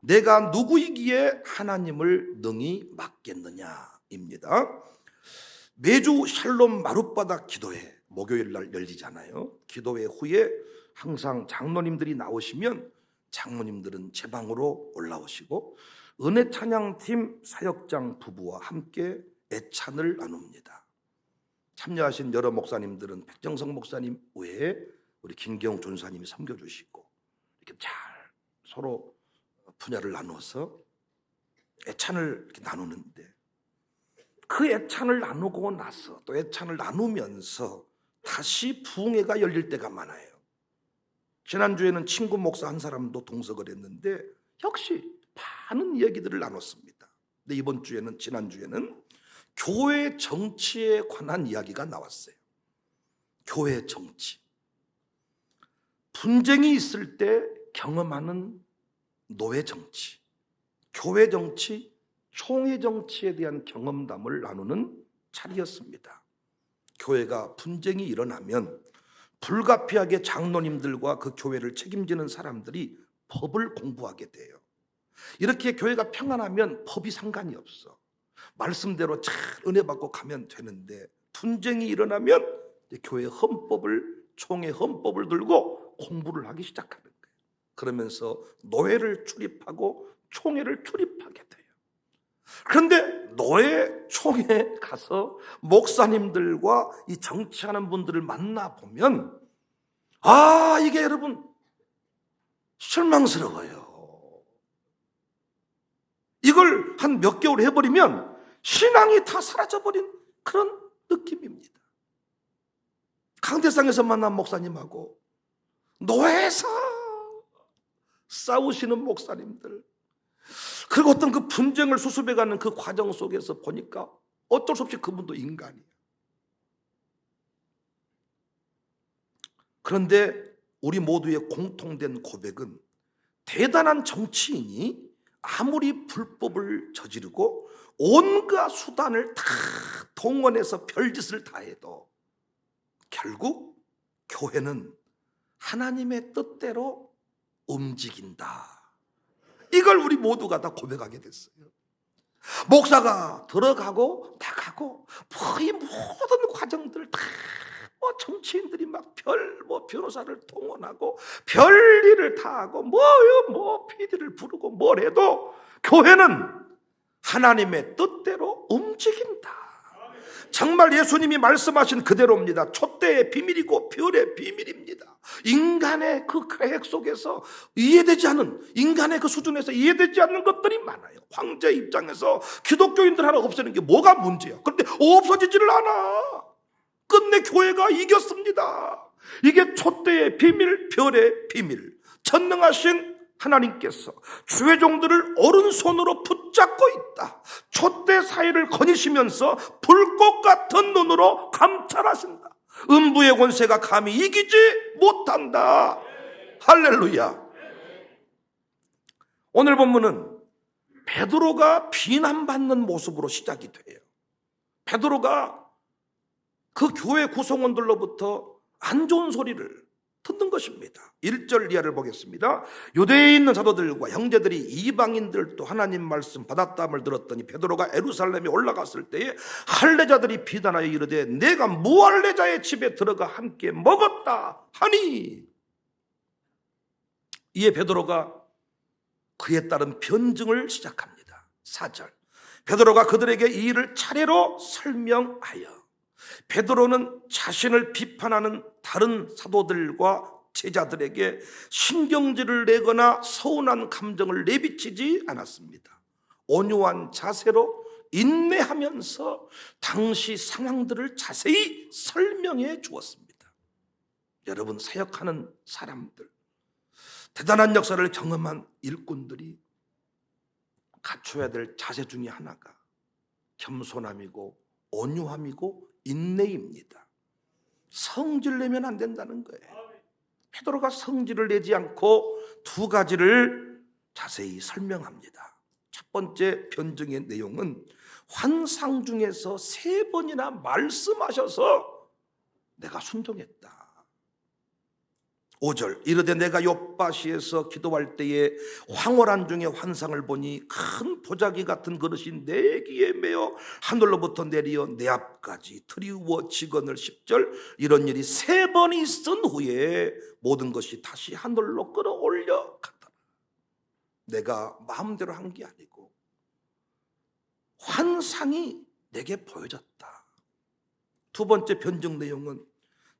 내가 누구이기에 하나님을 능히 맡겠느냐입니다. 매주 샬롬 마룻바닥 기도회 목요일 날 열리잖아요. 기도회 후에 항상 장로님들이 나오시면 장로님들은 제 방으로 올라오시고 은혜 찬양팀 사역장 부부와 함께 애찬을 나눕니다. 참여하신 여러 목사님들은 백정성 목사님 외에 우리 김경 전사님이 섬겨주시고 이렇게 잘 서로 분야를 나누어서 애찬을 이렇게 나누는데, 그 애찬을 나누고 나서 또 애찬을 나누면서 다시 부흥회가 열릴 때가 많아요. 지난주에는 친구 목사 한 사람도 동석을 했는데 역시 많은 얘기들을 나눴습니다. 근데 이번 주에는, 지난주에는 교회 정치에 관한 이야기가 나왔어요. 교회 정치. 분쟁이 있을 때 경험하는 노예 정치, 교회 정치, 총회 정치에 대한 경험담을 나누는 자리였습니다. 교회가 분쟁이 일어나면 불가피하게 장로님들과 그 교회를 책임지는 사람들이 법을 공부하게 돼요. 이렇게 교회가 평안하면 법이 상관이 없어. 말씀대로 잘 은혜 받고 가면 되는데, 분쟁이 일어나면 교회 헌법을, 총회 헌법을 들고 공부를 하기 시작하는 거예요. 그러면서 노예를 출입하고 총회를 출입하게 돼요. 그런데 노예 총회에 가서 목사님들과 이 정치하는 분들을 만나보면 이게 여러분 실망스러워요. 이걸 한 몇 개월 해버리면 신앙이 다 사라져버린 그런 느낌입니다. 강대상에서 만난 목사님하고 노예에서 싸우시는 목사님들, 그리고 어떤 그 분쟁을 수습해가는 그 과정 속에서 보니까 어쩔 수 없이 그분도 인간이에요. 그런데 우리 모두의 공통된 고백은, 대단한 정치인이 아무리 불법을 저지르고 온갖 수단을 다 동원해서 별짓을 다 해도 결국 교회는 하나님의 뜻대로 움직인다. 이걸 우리 모두가 다 고백하게 됐어요. 목사가 들어가고 나가고 이 모든 과정들 다 정치인들이 막 변호사를 동원하고 별일을 다 하고 PD를 부르고 뭘 해도 교회는 하나님의 뜻대로 움직인다. 정말 예수님이 말씀하신 그대로입니다. 촛대의 비밀이고 별의 비밀입니다. 인간의 그 계획 속에서 이해되지 않는, 인간의 그 수준에서 이해되지 않는 것들이 많아요. 황제 입장에서 기독교인들 하나 없애는 게 뭐가 문제야? 그런데 없어지지를 않아. 끝내 교회가 이겼습니다. 이게 촛대의 비밀, 별의 비밀. 전능하신 하나님께서 주의 종들을 오른손으로 붙잡고 있다. 촛대 사이를 거니시면서 불꽃 같은 눈으로 감찰하신다. 음부의 권세가 감히 이기지 못한다. 할렐루야. 오늘 본문은 베드로가 비난받는 모습으로 시작이 돼요. 베드로가 그 교회 구성원들로부터 안 좋은 소리를 듣는 것입니다. 1절 이하를 보겠습니다. 유대에 있는 사도들과 형제들이 이방인들도 하나님 말씀 받았다함을 들었더니 베드로가 예루살렘에 올라갔을 때에 할례자들이 비난하여 이르되 내가 무할례자의 집에 들어가 함께 먹었다 하니, 이에 베드로가 그에 따른 변증을 시작합니다. 4절, 베드로가 그들에게 이 일을 차례로 설명하여, 베드로는 자신을 비판하는 다른 사도들과 제자들에게 신경질을 내거나 서운한 감정을 내비치지 않았습니다. 온유한 자세로 인내하면서 당시 상황들을 자세히 설명해 주었습니다. 여러분, 사역하는 사람들, 대단한 역사를 경험한 일꾼들이 갖춰야 될 자세 중에 하나가 겸손함이고 온유함이고 인내입니다. 성질 내면 안 된다는 거예요. 베드로가 성질을 내지 않고 두 가지를 자세히 설명합니다. 첫 번째 변증의 내용은 환상 중에서 3번이나 말씀하셔서 내가 순종했다. 5절 이르되 내가 욥바시에서 기도할 때에 황홀한 중에 환상을 보니 큰 보자기 같은 그릇이 내 귀에 매어 하늘로부터 내리어 내 앞까지 트리우어지거늘 10절 이런 일이 3번이 있은 후에 모든 것이 다시 하늘로 끌어올려 갔다. 내가 마음대로 한 게 아니고 환상이 내게 보여졌다. 두 번째 변증 내용은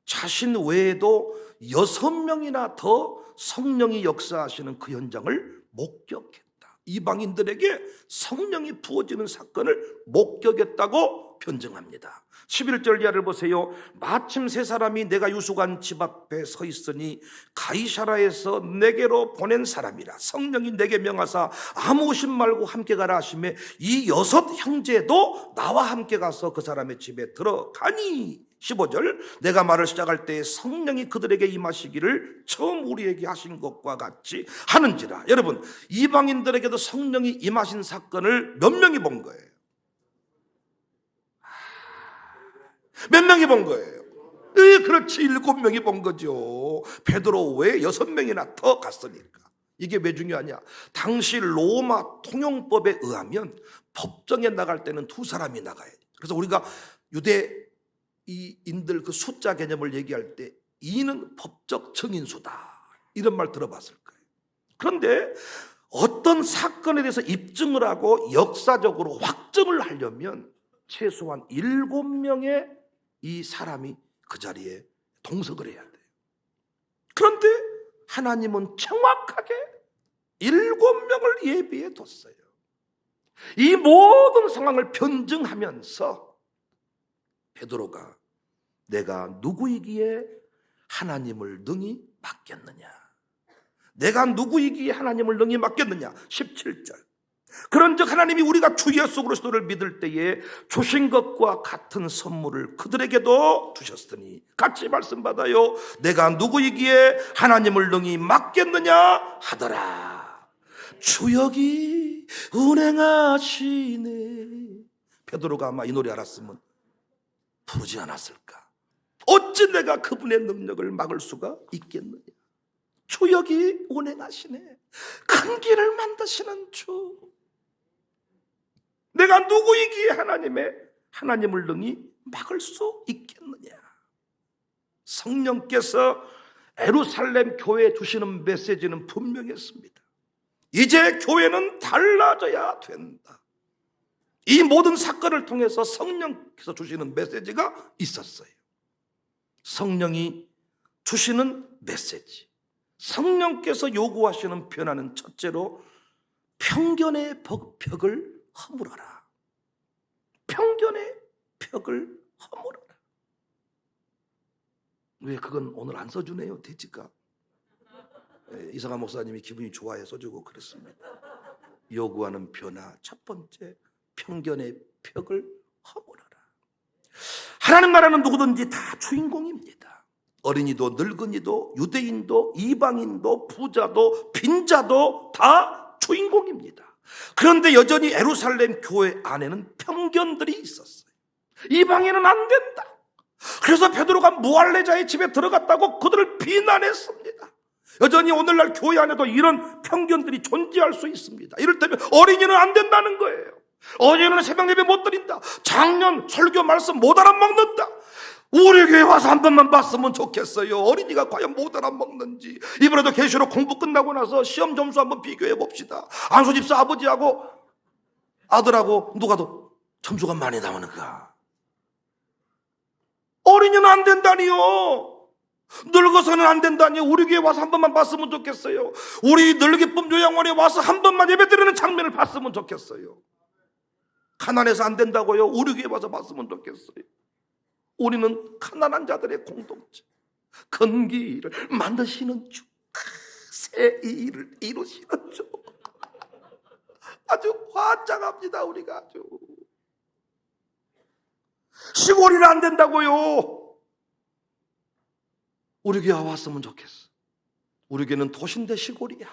자신 외에도 6명이나 더 성령이 역사하시는 그 현장을 목격했다. 이방인들에게 성령이 부어지는 사건을 목격했다고 변증합니다. 11절 이하를 보세요. 마침 3사람이 내가 유숙한 집 앞에 서 있으니 가이사라에서 내게로 보낸 사람이라. 성령이 내게 명하사 아무 의심 말고 함께 가라 하시매 이 6 형제도 나와 함께 가서 그 사람의 집에 들어가니. 15절 내가 말을 시작할 때 성령이 그들에게 임하시기를 처음 우리에게 하신 것과 같이 하는지라. 여러분, 이방인들에게도 성령이 임하신 사건을 몇 명이 본 거예요? 몇 명이 본 거예요? 그렇지, 7명이 본 거죠. 베드로 외에 6명이나 더 갔으니까. 이게 왜 중요하냐? 당시 로마 통용법에 의하면 법정에 나갈 때는 2사람이 나가야 돼요. 그래서 우리가 유대인들 그 숫자 개념을 얘기할 때 2는 법적 증인수다, 이런 말 들어봤을 거예요. 그런데 어떤 사건에 대해서 입증을 하고 역사적으로 확정을 하려면 최소한 7명의 이 사람이 그 자리에 동석을 해야 돼요. 그런데 하나님은 정확하게 7명을 예비해 뒀어요. 이 모든 상황을 변증하면서 베드로가 내가 누구이기에 하나님을 능히 맡겠느냐, 내가 누구이기에 하나님을 능히 맡겠느냐. 17절 그런즉 하나님이 우리가 주 예수 그리스도를 믿을 때에 주신 것과 같은 선물을 그들에게도 주셨으니 같이 말씀받아요. 내가 누구이기에 하나님을 능히 맡겠느냐 하더라. 주역이 운행하시네. 베드로가 아마 이 노래 알았으면 부르지 않았을까? 어찌 내가 그분의 능력을 막을 수가 있겠느냐. 주역이 운행하시네. 큰 길을 만드시는 주. 내가 누구이기에 하나님을 능히 막을 수 있겠느냐. 성령께서 예루살렘 교회에 주시는 메시지는 분명했습니다. 이제 교회는 달라져야 된다. 이 모든 사건을 통해서 성령께서 주시는 메시지가 있었어요. 성령이 주시는 메시지, 성령께서 요구하시는 변화는 첫째로 편견의 벽을 허물어라. 편견의 벽을 허물어라. 왜 그건 오늘 안 써주네요, 대지가. 이상한 목사님이 기분이 좋아해 써주고 그랬습니다. 요구하는 변화, 첫 번째, 편견의 벽을 허물어라. 하나님 나라는 누구든지 다 주인공입니다. 어린이도 늙은이도 유대인도 이방인도 부자도 빈자도 다 주인공입니다. 그런데 여전히 예루살렘 교회 안에는 편견들이 있었어요. 이방인은 안 된다. 그래서 베드로가 무할레자의 집에 들어갔다고 그들을 비난했습니다. 여전히 오늘날 교회 안에도 이런 편견들이 존재할 수 있습니다. 이를테면 어린이는 안 된다는 거예요. 어린이는 새벽 예배 못 드린다. 작년 설교 말씀 못 알아먹는다. 우리 교회 와서 한 번만 봤으면 좋겠어요. 어린이가 과연 못 알아먹는지. 이번에도 계시록 공부 끝나고 나서 시험 점수 한번 비교해 봅시다. 안수 집사 아버지하고 아들하고 누가 더 점수가 많이 나오는가. 어린이는 안 된다니요. 늙어서는 안 된다니요. 우리 교회 와서 한 번만 봤으면 좋겠어요. 우리 늙기쁨 요양원에 와서 한 번만 예배 드리는 장면을 봤으면 좋겠어요. 가난해서 안 된다고요? 우리 교회 와서 봤으면 좋겠어요. 우리는 가난한 자들의 공동체, 큰 길을 만드시는 주, 새 일을 이루시는 주. 아주 환장합니다. 우리가 아주. 시골이는 안 된다고요? 우리 교회 왔으면 좋겠어. 우리 교회는 도시인데 시골이야.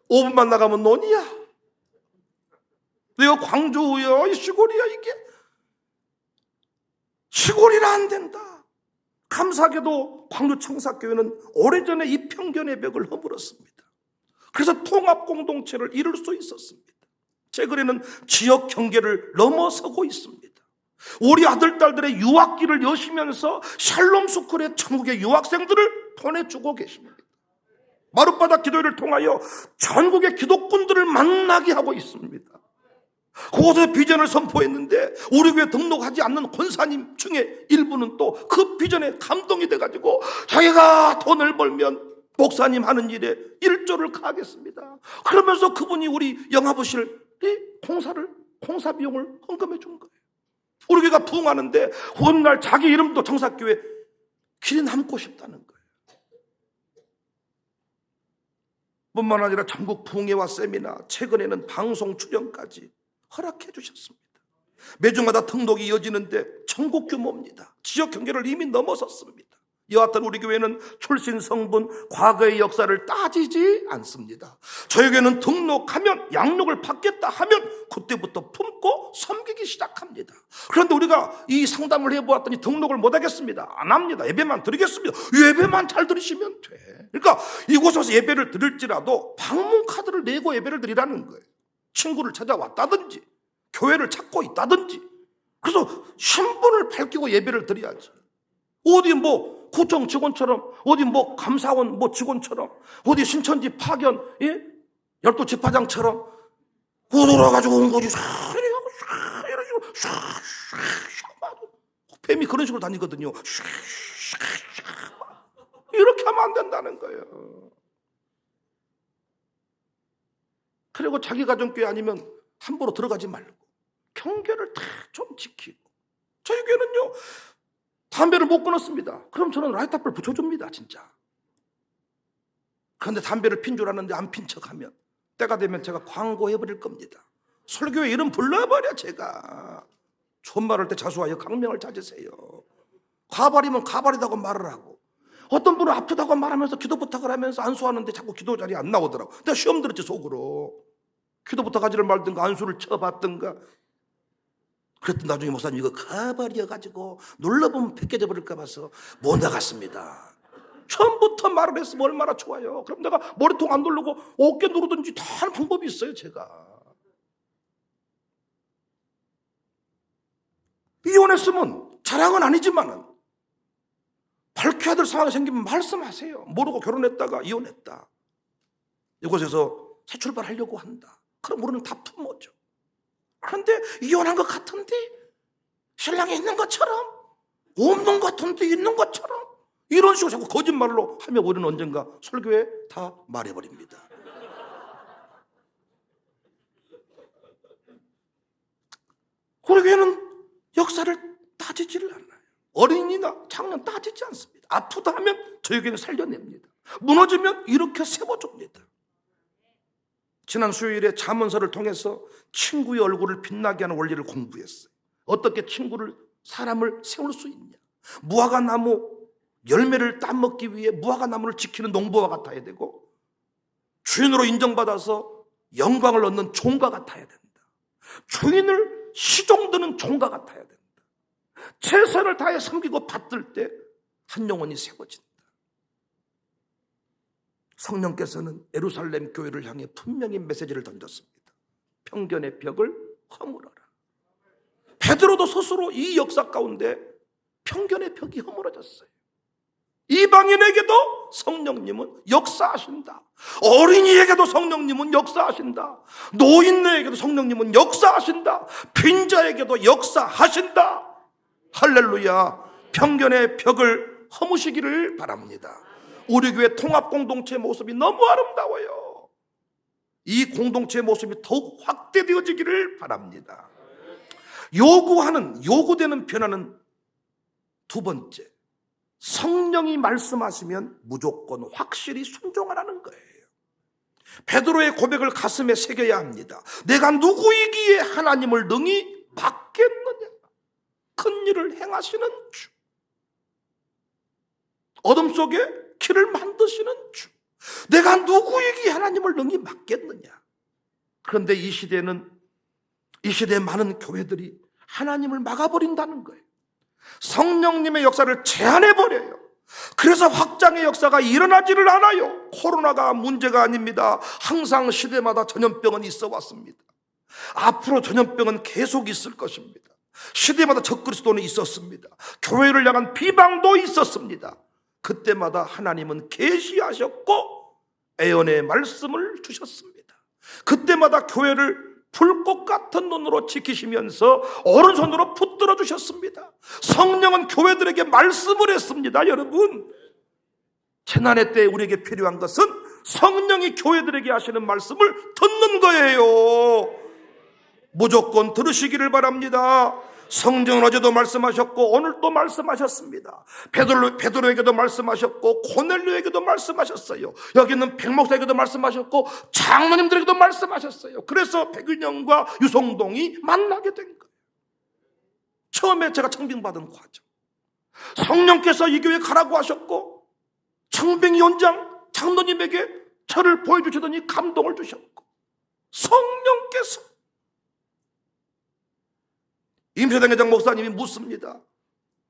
5분만 나가면 논이야. 내가 광주야, 시골이야. 이게 시골이라 안 된다. 감사하게도 광주청사교회는 오래전에 이 편견의 벽을 허물었습니다. 그래서 통합 공동체를 이룰 수 있었습니다. 최근에는 지역 경계를 넘어서고 있습니다. 우리 아들, 딸들의 유학길을 여시면서 샬롬 스쿨의 천국의 유학생들을 보내주고 계십니다. 마룻바닥 기도회를 통하여 전국의 기독군들을 만나게 하고 있습니다. 그곳에서 비전을 선포했는데 우리 교회 등록하지 않는 권사님 중에 일부는 또 그 비전에 감동이 돼가지고 자기가 돈을 벌면 목사님 하는 일에 1조를 가하겠습니다. 그러면서 그분이 우리 영화부실 공사 비용을 헌금해 준 거예요. 우리 교회가 부흥하는데 훗날 자기 이름도 청사교회 길에 남고 싶다는 거예요. 뿐만 아니라 전국 부흥회와 세미나, 최근에는 방송 출연까지 허락해 주셨습니다. 매주마다 등록이 이어지는데 전국 규모입니다. 지역 경계를 이미 넘어섰습니다. 여하튼 우리 교회는 출신, 성분, 과거의 역사를 따지지 않습니다. 저희 교회는 등록하면 양육을 받겠다 하면 그때부터 품고 섬기기 시작합니다. 그런데 우리가 이 상담을 해보았더니 등록을 못하겠습니다. 안 합니다. 예배만 드리겠습니다. 예배만 잘 드리시면 돼. 그러니까 이곳에서 예배를 드릴지라도 방문 카드를 내고 예배를 드리라는 거예요. 친구를 찾아왔다든지 교회를 찾고 있다든지, 그래서 신분을 밝히고 예배를 드려야지. 어디 구청 직원처럼, 어디 감사원 직원처럼, 어디 신천지 파견, 예? 열두 집화장처럼 돌아가지고 온 거지. 뱀이 그런 식으로 다니거든요. 이렇게 하면 안 된다는 거예요. 그리고 자기 가정교회 아니면 함부로 들어가지 말고 경계를 다 좀 지키고. 저희 교회는요, 담배를 못 끊었습니다. 그럼 저는 라이터불 붙여줍니다, 진짜. 그런데 담배를 핀 줄 알았는데 안 핀 척하면 때가 되면 제가 광고해버릴 겁니다. 설교회 이름 불러버려. 제가 존말할 때 자수하여 강명을 찾으세요. 가발이면 가발이라고 말을 하고, 어떤 분은 아프다고 말하면서 기도 부탁을 하면서 안수하는데 자꾸 기도 자리에 안 나오더라고. 내가 시험 들었지, 속으로. 기도 부탁하지를 말든가 안수를 쳐봤든가. 그랬더니 나중에 목사님 이거 가발이어가지고 눌러보면 벗겨져 버릴까 봐서 못 나갔습니다. 처음부터 말을 했으면 얼마나 좋아요. 그럼 내가 머리통 안 누르고 어깨 누르든지 다 하는 방법이 있어요. 제가 이혼했으면 자랑은 아니지만은 밝혀야 될 상황이 생기면 말씀하세요. 모르고 결혼했다가 이혼했다, 이곳에서 새 출발하려고 한다, 그럼 우리는 다 품어죠. 그런데 이혼한 것 같은데 신랑이 있는 것처럼, 없는 것 같은데 있는 것처럼, 이런 식으로 자꾸 거짓말로 하면 우리는 언젠가 설교에 다 말해버립니다. 우리 교회는 역사를 따지지를 않아요. 어린이나 장년 따지지 않습니다. 아프다 하면 저희 교회는 살려냅니다. 무너지면 이렇게 세워줍니다. 지난 수요일에 잠언서를 통해서 친구의 얼굴을 빛나게 하는 원리를 공부했어요. 어떻게 사람을 세울 수 있냐. 무화과 나무 열매를 따먹기 위해 무화과 나무를 지키는 농부와 같아야 되고, 주인으로 인정받아서 영광을 얻는 종과 같아야 된다. 주인을 시종드는 종과 같아야 된다. 최선을 다해 섬기고 받들 때 한 영혼이 세워진다. 성령께서는 예루살렘 교회를 향해 분명히 메시지를 던졌습니다. 편견의 벽을 허물어라. 베드로도 스스로 이 역사 가운데 편견의 벽이 허물어졌어요. 이방인에게도 성령님은 역사하신다. 어린이에게도 성령님은 역사하신다. 노인네에게도 성령님은 역사하신다. 빈자에게도 역사하신다. 할렐루야. 편견의 벽을 허무시기를 바랍니다. 우리 교회 통합 공동체 모습이 너무 아름다워요. 이 공동체 모습이 더욱 확대되어지기를 바랍니다. 요구되는 변화는 두 번째, 성령이 말씀하시면 무조건 확실히 순종하라는 거예요. 베드로의 고백을 가슴에 새겨야 합니다. 내가 누구이기에 하나님을 능히 받겠느냐. 큰 일을 행하시는 주, 어둠 속에 길을 만드시는 주, 내가 누구이기에 하나님을 능히 맡겠느냐. 그런데 이 시대에 많은 교회들이 하나님을 막아버린다는 거예요. 성령님의 역사를 제한해버려요. 그래서 확장의 역사가 일어나지를 않아요. 코로나가 문제가 아닙니다. 항상 시대마다 전염병은 있어 왔습니다. 앞으로 전염병은 계속 있을 것입니다. 시대마다 적그리스도는 있었습니다. 교회를 향한 비방도 있었습니다. 그때마다 하나님은 계시하셨고 애언의 말씀을 주셨습니다. 그때마다 교회를 불꽃 같은 눈으로 지키시면서 오른손으로 붙들어 주셨습니다. 성령은 교회들에게 말씀을 했습니다. 여러분, 재난의 때 우리에게 필요한 것은 성령이 교회들에게 하시는 말씀을 듣는 거예요. 무조건 들으시기를 바랍니다. 성경은 어제도 말씀하셨고 오늘 또 말씀하셨습니다. 베드로에게도 말씀하셨고 고넬료에게도 말씀하셨어요. 여기 있는 백목사에게도 말씀하셨고 장로님들에게도 말씀하셨어요. 그래서 백윤영과 유성동이 만나게 된 거예요. 처음에 제가 청빙받은 과정, 성령께서 이 교회 가라고 하셨고 청빙 원장 장로님에게 저를 보여주시더니 감동을 주셨고, 성령께서 임세당 회장 목사님이 묻습니다.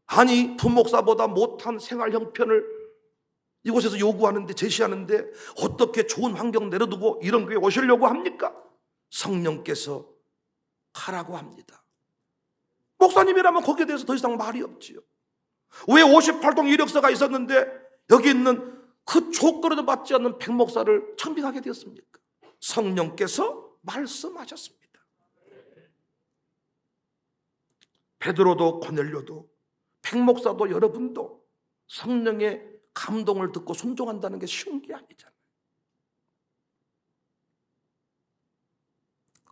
아니 부목사보다 못한 생활 형편을 이곳에서 요구하는데, 제시하는데 어떻게 좋은 환경 내려두고 이런 교회에 오시려고 합니까? 성령께서 하라고 합니다. 목사님이라면 거기에 대해서 더 이상 말이 없지요. 왜 58동 이력서가 있었는데 여기 있는 그 조건에도 맞지 않는 백목사를 청빙하게 되었습니까? 성령께서 말씀하셨습니다. 베드로도 고넬료도 백목사도 여러분도 성령의 감동을 듣고 순종한다는 게 쉬운 게 아니잖아요.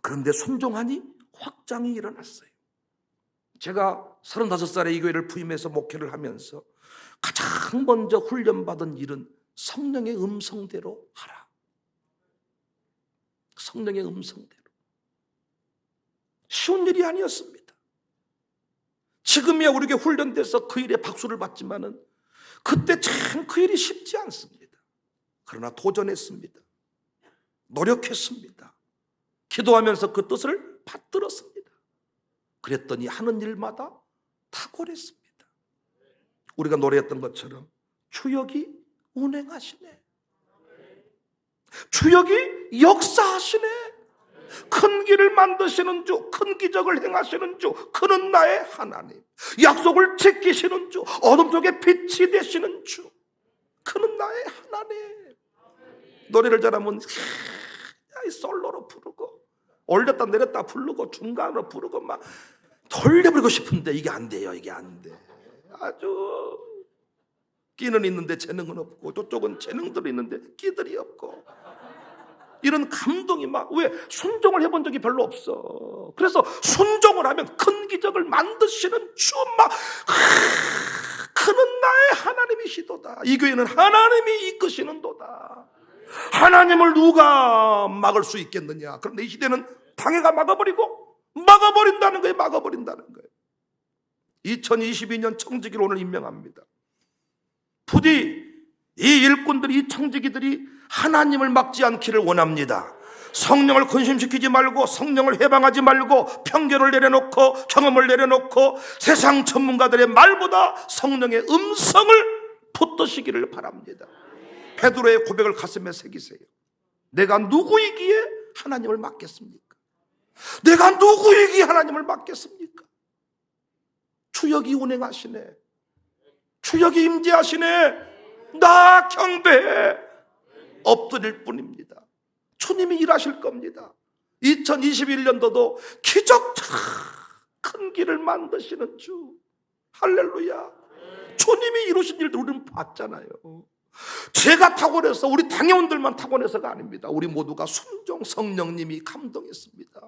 그런데 순종하니 확장이 일어났어요. 제가 35살에 이 교회를 부임해서 목회를 하면서 가장 먼저 훈련받은 일은 성령의 음성대로 하라. 성령의 음성대로. 쉬운 일이 아니었습니다. 지금이야 우리에게 훈련돼서 그 일에 박수를 받지만은 그때 참 그 일이 쉽지 않습니다. 그러나 도전했습니다. 노력했습니다. 기도하면서 그 뜻을 받들었습니다. 그랬더니 하는 일마다 탁월했습니다. 우리가 노래했던 것처럼 주역이 운행하시네. 주역이 역사하시네. 큰 길을 만드시는 주, 큰 기적을 행하시는 주, 그는 나의 하나님. 약속을 지키시는 주, 어둠 속에 빛이 되시는 주, 그는 나의 하나님. 노래를 잘하면 솔로로 부르고 올렸다 내렸다 부르고 중간으로 부르고 막 돌려버리고 싶은데 이게 안 돼요. 이게 안 돼. 아주 끼는 있는데 재능은 없고, 저쪽은 재능들이 있는데 끼들이 없고, 이런 감동이 막, 왜 순종을 해본 적이 별로 없어. 그래서 순종을 하면 큰 기적을 만드시는 주, 막 그는 나의 하나님이시도다. 이 교회는 하나님이 이끄시는 도다. 하나님을 누가 막을 수 있겠느냐. 그런데 이 시대는 방해가 막아버린다는 거예요. 막아버린다는 거예요. 2022년 청지기를 오늘 임명합니다. 부디 이 일꾼들이, 이 청지기들이 하나님을 막지 않기를 원합니다. 성령을 근심시키지 말고, 성령을 해방하지 말고, 편견을 내려놓고, 경험을 내려놓고, 세상 전문가들의 말보다 성령의 음성을 붙드시기를 바랍니다. 베드로의 고백을 가슴에 새기세요. 내가 누구이기에 하나님을 맡겠습니까? 내가 누구이기에 하나님을 맡겠습니까? 주역이 운행하시네. 주역이 임재하시네. 나 경배해. 엎드릴 뿐입니다. 주님이 일하실 겁니다. 2021년도도 기적 큰 길을 만드시는 주. 할렐루야. 주님이 이루신 일도 우리는 봤잖아요. 제가 타고내서, 우리 당회원들만 타고내서가 아닙니다. 우리 모두가 순종, 성령님이 감동했습니다.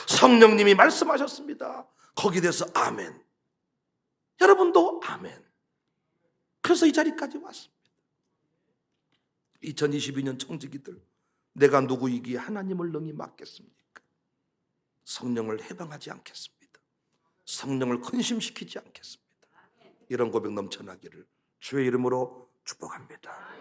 성령님이 말씀하셨습니다. 거기에 대해서 아멘. 여러분도 아멘. 그래서 이 자리까지 왔습니다. 2022년 청지기들, 내가 누구이기에 하나님을 능히 맡겠습니까? 성령을 해방하지 않겠습니다. 성령을 근심시키지 않겠습니다. 이런 고백 넘쳐나기를 주의 이름으로 축복합니다.